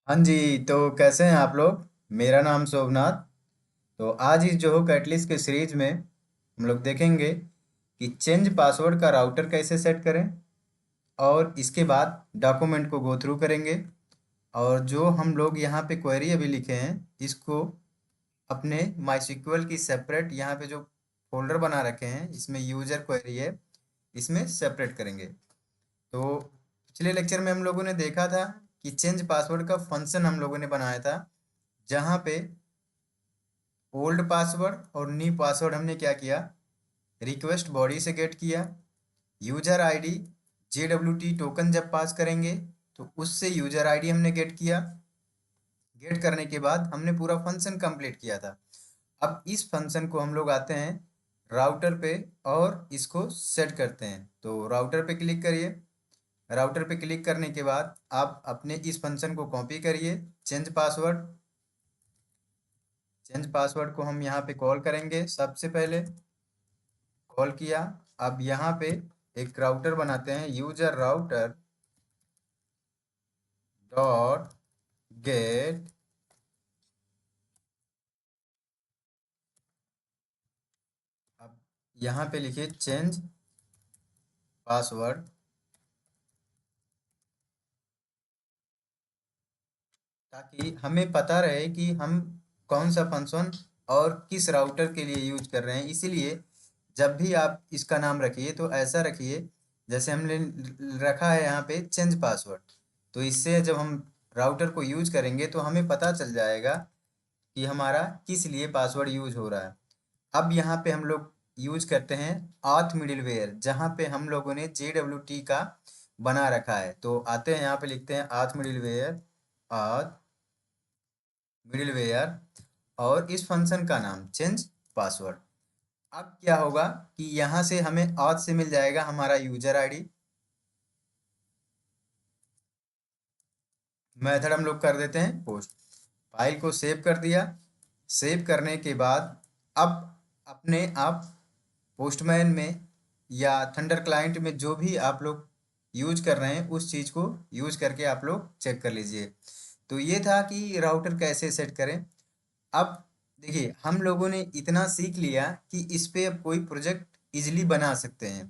हाँ जी, तो कैसे हैं आप लोग। मेरा नाम शोभनाथ। तो आज इस जो कैटलिस्ट के सीरीज में हम लोग देखेंगे कि चेंज पासवर्ड का राउटर कैसे सेट करें, और इसके बाद डॉक्यूमेंट को गो थ्रू करेंगे। और जो हम लोग यहाँ पे क्वेरी अभी लिखे हैं, इसको अपने माई की सेपरेट यहाँ पे जो फोल्डर बना रखे हैं, इसमें यूजर क्वेरी है, इसमें सेपरेट करेंगे। तो पिछले लेक्चर में हम लोगों ने देखा था कि चेंज पासवर्ड का फंक्शन हम लोगों ने बनाया था, जहाँ पे ओल्ड पासवर्ड और न्यू पासवर्ड हमने क्या किया, रिक्वेस्ट बॉडी से गेट किया। यूजर आईडी JWT टोकन जब पास करेंगे तो उससे यूजर आईडी हमने गेट किया। गेट करने के बाद हमने पूरा फंक्शन कंप्लीट किया था। अब इस फंक्शन को हम लोग आते हैं राउटर पे और इसको सेट करते हैं। तो राउटर पे क्लिक करिए। राउटर पे क्लिक करने के बाद आप अपने इस फंक्शन को कॉपी करिए, चेंज पासवर्ड। चेंज पासवर्ड को हम यहाँ पे कॉल करेंगे। सबसे पहले कॉल किया। अब यहाँ पे एक राउटर बनाते हैं, यूजर राउटर डॉट गेट। अब यहाँ पे लिखिए चेंज पासवर्ड, ताकि हमें पता रहे कि हम कौन सा फंक्शन और किस राउटर के लिए यूज कर रहे हैं। इसीलिए जब भी आप इसका नाम रखिए तो ऐसा रखिए जैसे हमने रखा है यहाँ पे चेंज पासवर्ड। तो इससे जब हम राउटर को यूज करेंगे तो हमें पता चल जाएगा कि हमारा किस लिए पासवर्ड यूज हो रहा है। अब यहाँ पे हम लोग यूज करते हैं ऑथ मिडिलवेयर, जहाँ पे हम लोगों ने JWT का बना रखा है। तो आते हैं यहाँ पे लिखते हैं ऑथ मिडिलवेयर, ऑथ मिडिलवेयर, और इस फंक्शन का नाम चेंज पासवर्ड। अब क्या होगा कि यहाँ से हमें ऑथ से मिल जाएगा हमारा यूजर आईडी। मेथड हम लोग कर देते हैं पोस्ट। फाइल को सेव कर दिया। सेव करने के बाद अब अपने आप पोस्टमैन में या थंडर क्लाइंट में जो भी आप लोग यूज कर रहे हैं उस चीज़ को यूज करके आप लोग चेक कर लीजिए। तो ये था कि राउटर कैसे सेट करें। अब देखिए, हम लोगों ने इतना सीख लिया कि इस पे अब कोई प्रोजेक्ट इजीली बना सकते हैं।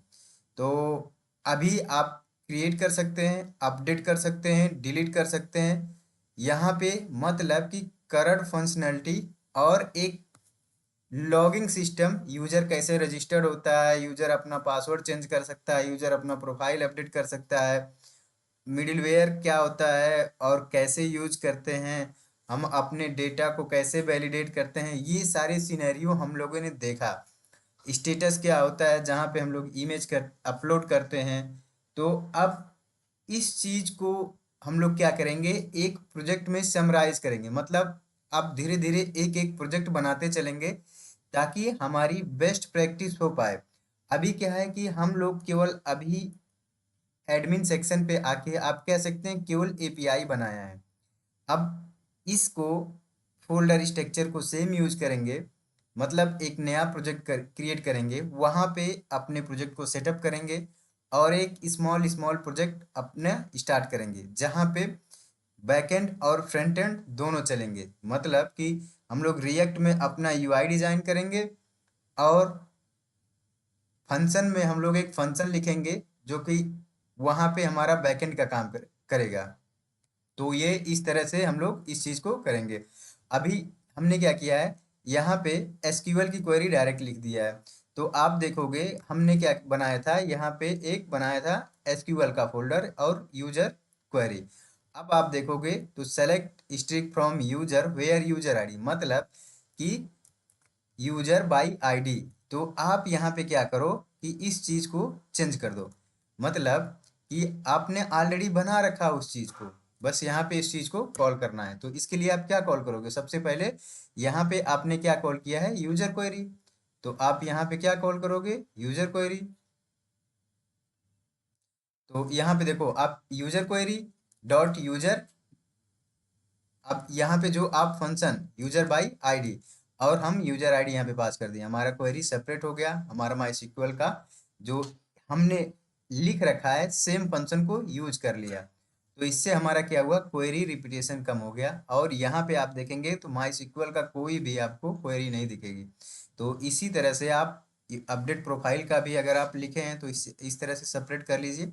तो अभी आप क्रिएट कर सकते हैं, अपडेट कर सकते हैं, डिलीट कर सकते हैं। यहाँ पे मतलब कि करंट फंक्शनैलिटी और एक लॉगिंग सिस्टम, यूजर कैसे रजिस्टर्ड होता है, यूजर अपना पासवर्ड चेंज कर सकता है, यूजर अपना प्रोफाइल अपडेट कर सकता है, मिडिलवेयर क्या होता है और कैसे यूज करते हैं, हम अपने डेटा को कैसे वैलिडेट करते हैं, ये सारे सिनेरियो हम लोगों ने देखा। स्टेटस क्या होता है जहाँ पे हम लोग इमेज कर अपलोड करते हैं। तो अब इस चीज़ को हम लोग क्या करेंगे, एक प्रोजेक्ट में समराइज करेंगे। मतलब अब धीरे धीरे एक एक प्रोजेक्ट बनाते चलेंगे ताकि हमारी बेस्ट प्रैक्टिस हो पाए। अभी क्या है कि हम लोग केवल अभी एडमिन सेक्शन पे आके आप कह सकते हैं केवल एपीआई बनाया है। अब इसको फोल्डर स्ट्रक्चर को सेम यूज करेंगे। मतलब एक नया प्रोजेक्ट क्रिएट करेंगे, वहाँ पे अपने प्रोजेक्ट को सेटअप करेंगे और एक स्मॉल स्मॉल प्रोजेक्ट अपने स्टार्ट करेंगे, जहाँ पे बैकएंड और फ्रंट एंड दोनों चलेंगे। मतलब कि हम लोग रिएक्ट में अपना यूआई डिजाइन करेंगे और फंक्शन में हम लोग एक फंक्शन लिखेंगे जो कि वहाँ पे हमारा बैकएंड का काम करेगा। तो ये इस तरह से हम लोग इस चीज़ को करेंगे। अभी हमने क्या किया है, यहाँ पे एसक्यूएल की क्वेरी डायरेक्ट लिख दिया है। तो आप देखोगे हमने क्या बनाया था, यहाँ पे एक बनाया था एसक्यूएल का फोल्डर और यूजर क्वेरी। अब आप देखोगे तो select string from user where user ID, मतलब कि यूजर बाई आईडी। तो आप यहाँ पे क्या करो कि इस चीज़ को चेंज कर दो। मतलब कि आपने ऑलरेडी बना रखा उस चीज़ को, बस यहाँ पे इस चीज़ को कॉल करना है। तो इसके लिए आप क्या कॉल करोगे, सबसे पहले यहाँ पे आपने क्या कॉल किया है, यूजर क्वेरी। तो आप यहाँ पे क्या कॉल करोगे, यूजर क्वेरी। तो यहाँ पे देखो आप यूजर क्वेरी डॉट यूजर। अब यहाँ पे जो आप फंक्शन यूजर बाई आईडी, और हम यूजर आईडी यहाँ पे पास कर दिया, हमारा क्वेरी सेपरेट हो गया। हमारा माई SQL का जो हमने लिख रखा है सेम फंक्शन को यूज कर लिया। तो इससे हमारा क्या हुआ, क्वेरी रिपीटेशन कम हो गया। और यहाँ पे आप देखेंगे तो माई का कोई भी आपको क्वेरी नहीं दिखेगी। तो इसी तरह से आप अपडेट प्रोफाइल का भी अगर आप लिखे हैं तो इस तरह से सेपरेट कर लीजिए।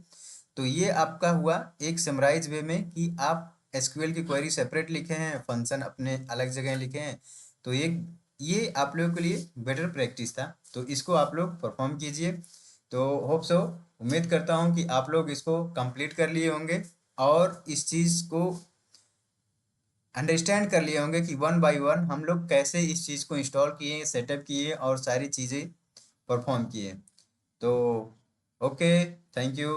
तो ये आपका हुआ एक समराइज वे में कि आप एसक्यूएल की क्वेरी सेपरेट लिखे हैं, फंक्शन अपने अलग जगह लिखे हैं। तो ये आप लोगों के लिए बेटर प्रैक्टिस था, तो इसको आप लोग परफॉर्म कीजिए। तो होप सो, उम्मीद करता हूँ कि आप लोग इसको कंप्लीट कर लिए होंगे और इस चीज़ को अंडरस्टैंड कर लिए होंगे कि वन बाय वन हम लोग कैसे इस चीज़ को इंस्टॉल किए, सेटअप किए और सारी चीज़ें परफॉर्म किए। तो ओके, थैंक यू।